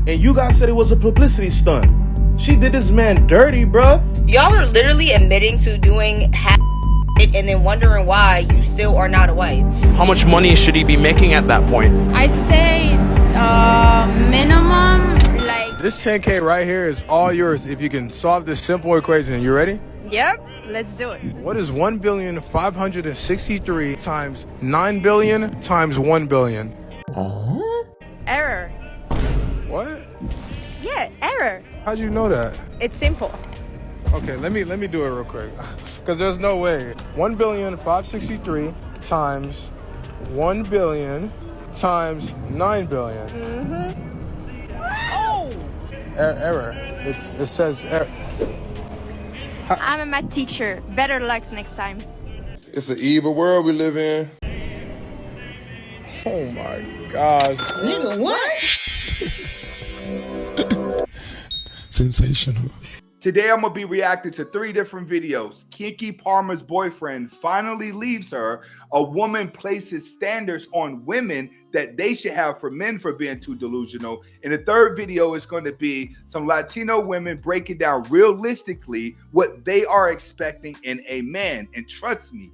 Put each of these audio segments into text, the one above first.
And you guys said it was a publicity stunt. She did this man dirty, bruh. Y'all are literally admitting to doing half it and then wondering why you still are not a wife. How much money should he be making at that point? I'd say minimum like... This 10K right here is all yours if you can solve this simple equation. You ready? Yep, let's do it. What is 1,563 times 9 billion times 1 billion? Error. What? Yeah, error. How'd you know that? It's simple. Okay, let me do it real quick. Because there's no way. 1,563 times 1 billion times 9 billion. Oh! Error. It says error. I'm a math teacher. Better luck next time. It's an evil world we live in. Oh my gosh. Nigga, what? Sensational. Today I'm gonna be reacting to 3 different videos. Keke Palmer's boyfriend finally leaves her. A woman places standards on women that they should have for men for being too delusional. And the third video is going to be some Latino women breaking down realistically what they are expecting in a man. And trust me,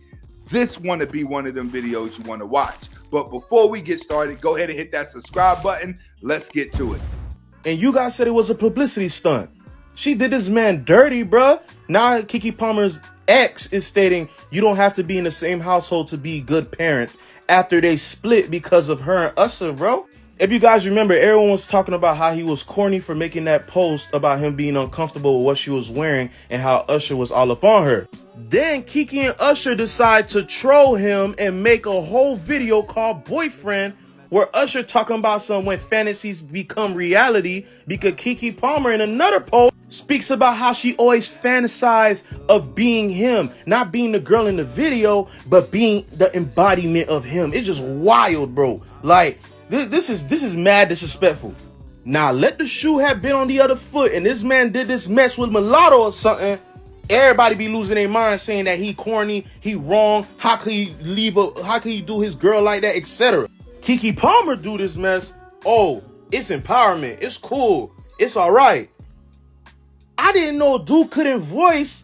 this want to be one of them videos you want to watch. But before we get started, go ahead and hit that subscribe button. Let's get to it. And you guys said it was a publicity stunt. She did this man dirty, bruh. Now Keke Palmer's ex is stating you don't have to be in the same household to be good parents after they split because of her and Usher, bro. If you guys remember, everyone was talking about how he was corny for making that post about him being uncomfortable with what she was wearing and how Usher was all up on her. Then Keke and Usher decide to troll him and make a whole video called Boyfriend, where Usher talking about some when fantasies become reality, because Keke Palmer in another post speaks about how she always fantasized of being him, not being the girl in the video, but being the embodiment of him. It's just wild, bro. Like, this is mad disrespectful. Now, let the shoe have been on the other foot and this man did this mess with Mulatto or something, everybody be losing their mind saying that he corny, he wrong, how could he do his girl like that, etc. Keke Palmer do this mess. Oh, it's empowerment. It's cool. It's all right. I didn't know a dude couldn't voice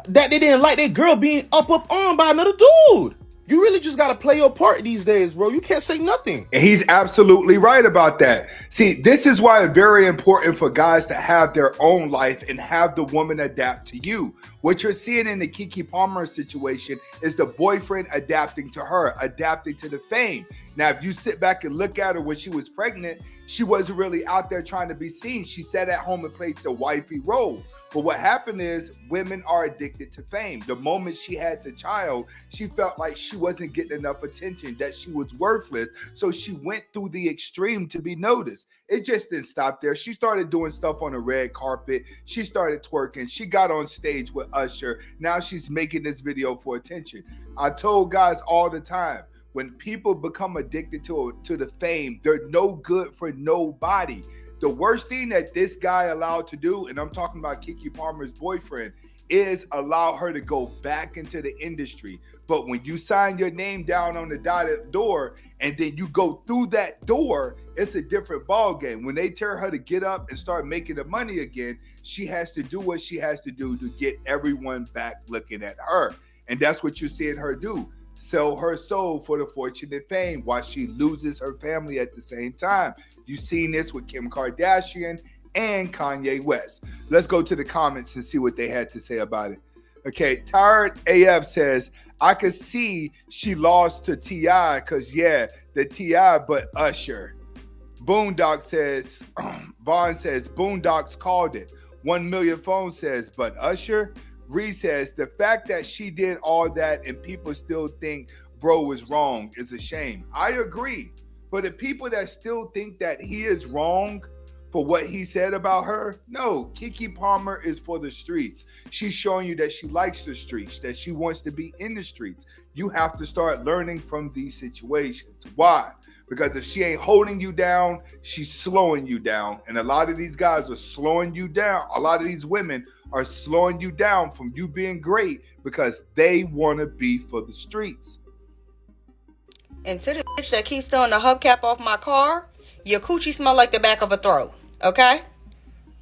that they didn't like their girl being up on by another dude. You really just got to play your part these days, bro. You can't say nothing. And he's absolutely right about that. See, this is why it's very important for guys to have their own life and have the woman adapt to you. What you're seeing in the Keke Palmer situation is the boyfriend adapting to her, adapting to the fame. Now, if you sit back and look at her when she was pregnant, she wasn't really out there trying to be seen. She sat at home and played the wifey role. But what happened is women are addicted to fame. The moment she had the child, she felt like she wasn't getting enough attention, that she was worthless. So she went through the extreme to be noticed. It just didn't stop there. She started doing stuff on the red carpet. She started twerking. She got on stage with Usher. Now she's making this video for attention. I told guys all the time, when people become addicted to the fame, they're no good for nobody. The worst thing that this guy allowed to do, and I'm talking about Keke Palmer's boyfriend, is allow her to go back into the industry. But when you sign your name down on the dotted door and then you go through that door, it's a different ball game. When they tell her to get up and start making the money again, she has to do what she has to do to get everyone back looking at her. And that's what you're seeing her do. Sell her soul for the fortune and fame while she loses her family at the same time. You've seen this with Kim Kardashian and Kanye West. Let's go to the comments and see what they had to say about it. Okay, Tired AF says, I could see she lost to T.I. because, yeah, the T.I. but Usher. Boondock says, Vaughn says, Boondocks called it. 1 Million Phone says, but Usher? Reed says, the fact that she did all that and people still think bro was wrong is a shame. I agree. But the people that still think that he is wrong for what he said about her, no, Keke Palmer is for the streets. She's showing you that she likes the streets, that she wants to be in the streets. You have to start learning from these situations. Why? Because if she ain't holding you down, she's slowing you down. And a lot of these guys are slowing you down. A lot of these women are slowing you down from you being great because they want to be for the streets. And to the bitch that keeps throwing the hubcap off my car, your coochie smell like the back of a throat. Okay?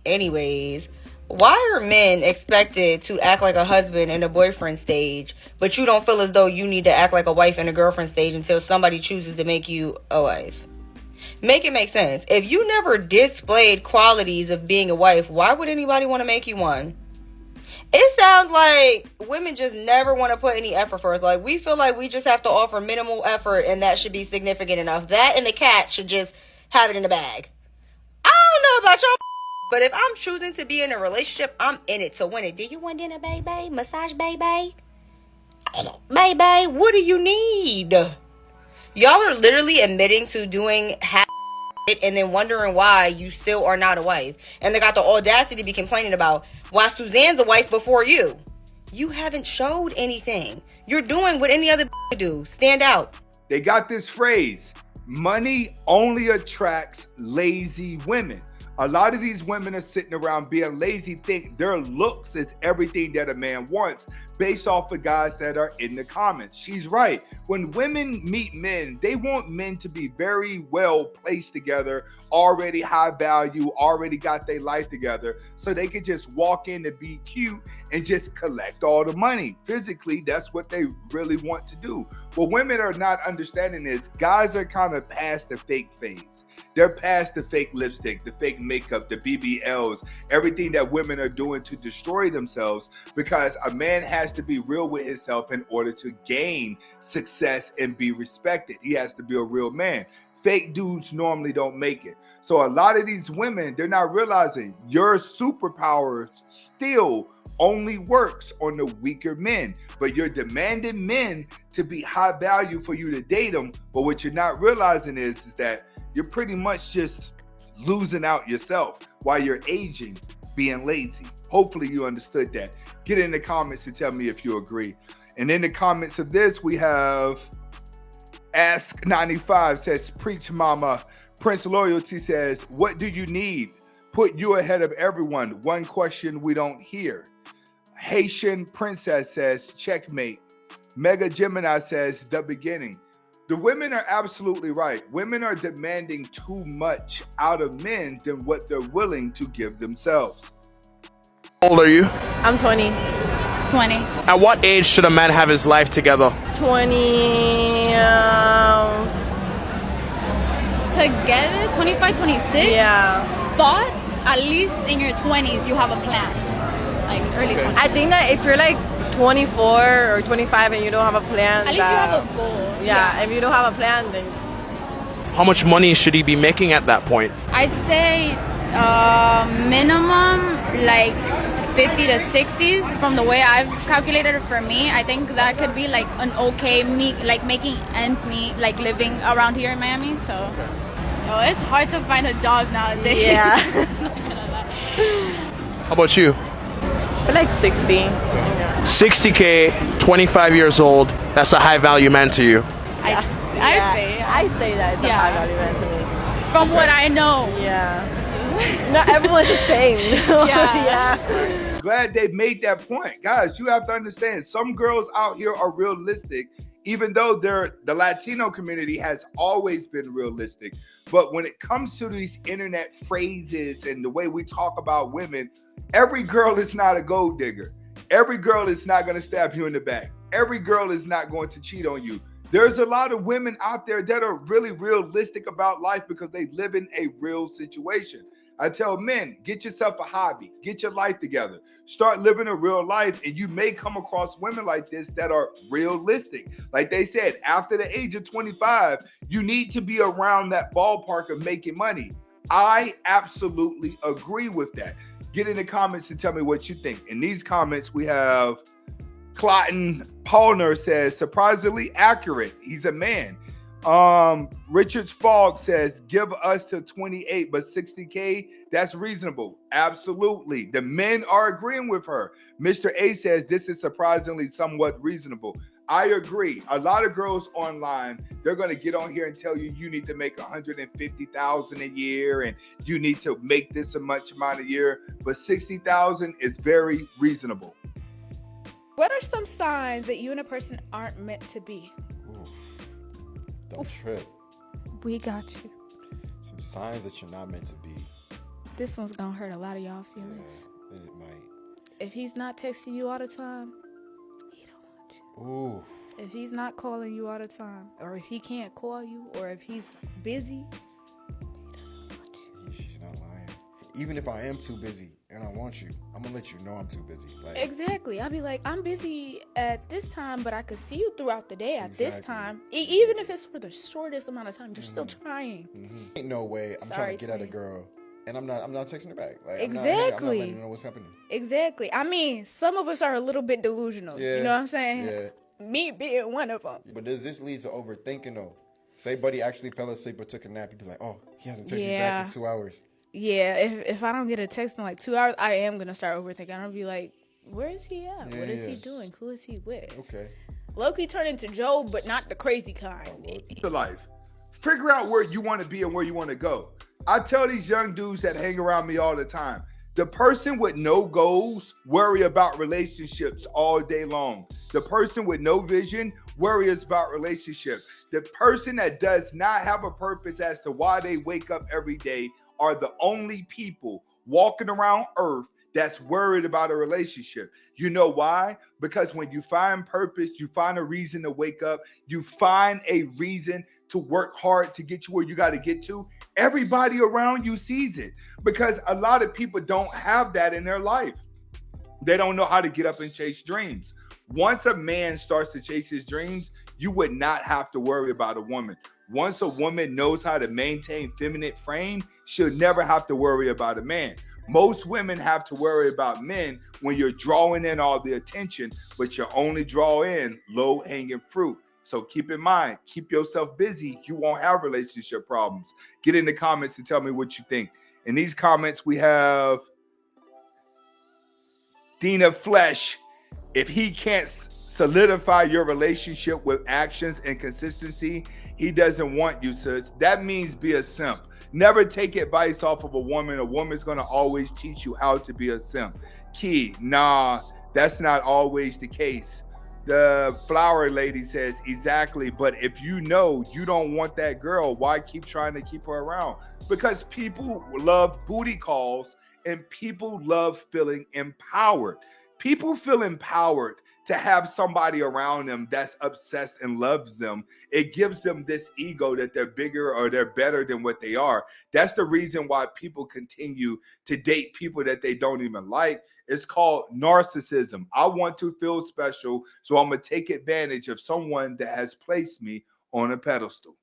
Anyways, why are men expected to act like a husband in a boyfriend stage, but you don't feel as though you need to act like a wife in a girlfriend stage until somebody chooses to make you a wife? Make it make sense. If you never displayed qualities of being a wife, why would anybody want to make you one? It sounds like women just never want to put any effort first. Like, we feel like we just have to offer minimal effort and that should be significant enough. That and the cat should just have it in the bag. I don't know about y'all, but if I'm choosing to be in a relationship, I'm in it to win it. Do you want dinner, baby? Massage, baby? Baby, what do you need? Y'all are literally admitting to doing and then wondering why you still are not a wife. And they got the audacity to be complaining about why Suzanne's a wife before you. You haven't showed anything. You're doing what any other do. Stand out. They got this phrase, money only attracts lazy women. A lot of these women are sitting around being lazy, think their looks is everything that a man wants based off the guys that are in the comments. She's right. When women meet men, they want men to be very well placed together, already high value, already got their life together, so they can just walk in to be cute and just collect all the money. Physically, that's what they really want to do. What women are not understanding is guys are kind of past the fake phase. They're past the fake lipstick, the fake makeup, the BBLs, everything that women are doing to destroy themselves, because a man has to be real with himself in order to gain success and be respected. He has to be a real man. Fake dudes normally don't make it. So a lot of these women, they're not realizing your superpower still only works on the weaker men, but you're demanding men to be high value for you to date them. But what you're not realizing is that you're pretty much just losing out yourself while you're aging, being lazy. Hopefully you understood that. Get in the comments and tell me if you agree. And in the comments of this, we have Ask95 says, preach mama. Prince Loyalty says, what do you need? Put you ahead of everyone. One question we don't hear. Haitian Princess says, checkmate. Mega Gemini says, the beginning. The women are absolutely right. Women are demanding too much out of men than what they're willing to give themselves. How old are you? I'm 20. 20. At what age should a man have his life together? 20. Together? 25, 26? Yeah. Thought? At least in your 20s, you have a plan. Like early 20s. I think that if you're like 24 or 25 and you don't have a plan, At least you have a goal. Yeah, if you don't have a plan, then How much money should he be making at that point? I'd say minimum like 50 to 60s from the way I've calculated it for me. I think that could be like an okay me, like making ends meet, like living around here in Miami. So it's hard to find a job nowadays. yeah. Not gonna lie. How about you? I feel like 60. 60K, 25 years old. That's a high value man to you. I'd say. I say that it's a high value man to me. From what I know. Yeah. Not everyone's the same. Yeah. Glad they made that point. Guys, you have to understand, some girls out here are realistic, even though the Latino community has always been realistic. But when it comes to these internet phrases and the way we talk about women, every girl is not a gold digger. Every girl is not going to stab you in the back. Every girl is not going to cheat on you. There's a lot of women out there that are really realistic about life because they live in a real situation. I tell men, get yourself a hobby, get your life together, start living a real life, and you may come across women like this that are realistic. Like they said, after the age of 25, you need to be around that ballpark of making money. I absolutely agree with that. Get in the comments and tell me what you think. In these comments, we have Keke Palmer says, surprisingly accurate. He's a man. Richard Fogg says, give us to 28, but 60K, that's reasonable. Absolutely. The men are agreeing with her. Mr. A says, this is surprisingly somewhat reasonable. I agree. A lot of girls online, they're going to get on here and tell you, you need to make $150,000 a year and you need to make this a much amount a year, but 60,000 is very reasonable. What are some signs that you and a person aren't meant to be? Don't trip. We got you. Some signs that you're not meant to be. this one's gonna hurt a lot of y'all feelings. Yeah, it might. If he's not texting you all the time, he don't want you. Ooh. If he's not calling you all the time, or if he can't call you, or if he's busy, he doesn't want you. She's not lying. Even if I am too busy and I want you, I'm gonna let you know I'm too busy. Like, Exactly. I'll be like, I'm busy at this time, but I could see you throughout the day at this time. Even if it's for the shortest amount of time, you're still trying. Ain't no way I'm trying to get at a girl and I'm not texting her back. Like, I'm not letting her know what's happening. Exactly. I mean, some of us are a little bit delusional. Yeah. You know what I'm saying? Yeah. Me being one of them. But does this lead to overthinking though? Say buddy actually fell asleep or took a nap, you'd be like, oh, he hasn't texted me back in 2 hours. Yeah, if I don't get a text in like 2 hours, I am going to start overthinking. I'll be like, where is he at? What is he doing? Who is he with? Okay. Loki turned into Job, but not the crazy kind. The life. Figure out where you want to be and where you want to go. I tell these young dudes that hang around me all the time, the person with no goals worry about relationships all day long. The person with no vision worries about relationship. The person that does not have a purpose as to why they wake up every day are the only people walking around earth that's worried about a relationship. You know why? Because when you find purpose, you find a reason to wake up, you find a reason to work hard to get you where you got to get to. Everybody around you sees it because a lot of people don't have that in their life. They don't know how to get up and chase dreams. Once a man starts to chase his dreams, you would not have to worry about a woman. Once a woman knows how to maintain feminine frame, she'll never have to worry about a man. Most women have to worry about men when you're drawing in all the attention, but you only draw in low-hanging fruit. So keep in mind, keep yourself busy. You won't have relationship problems. Get in the comments and tell me what you think. In these comments, we have Dina Flesh. If he can't solidify your relationship with actions and consistency, he doesn't want you, sis. That means be a simp. Never take advice off of a woman. A woman's going to always teach you how to be a simp. Key, nah, that's not always the case. The flower lady says, exactly. But if you know you don't want that girl, why keep trying to keep her around? Because people love booty calls and people love feeling empowered. People feel empowered to have somebody around them that's obsessed and loves them. It gives them this ego that they're bigger or they're better than what they are. That's the reason why people continue to date people that they don't even like. It's called narcissism. I want to feel special, so I'm going to take advantage of someone that has placed me on a pedestal.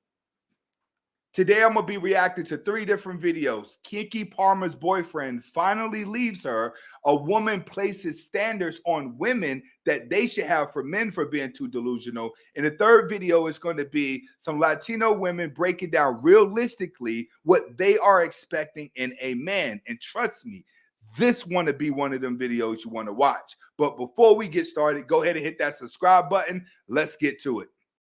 Today, I'm going to be reacting to 3 different videos. Keke Palmer's boyfriend finally leaves her. A woman places standards on women that they should have for men for being too delusional. And the 3rd video is going to be some Latino women breaking down realistically what they are expecting in a man. And trust me, this want to be one of them videos you want to watch. But before we get started, go ahead and hit that subscribe button. Let's get to it.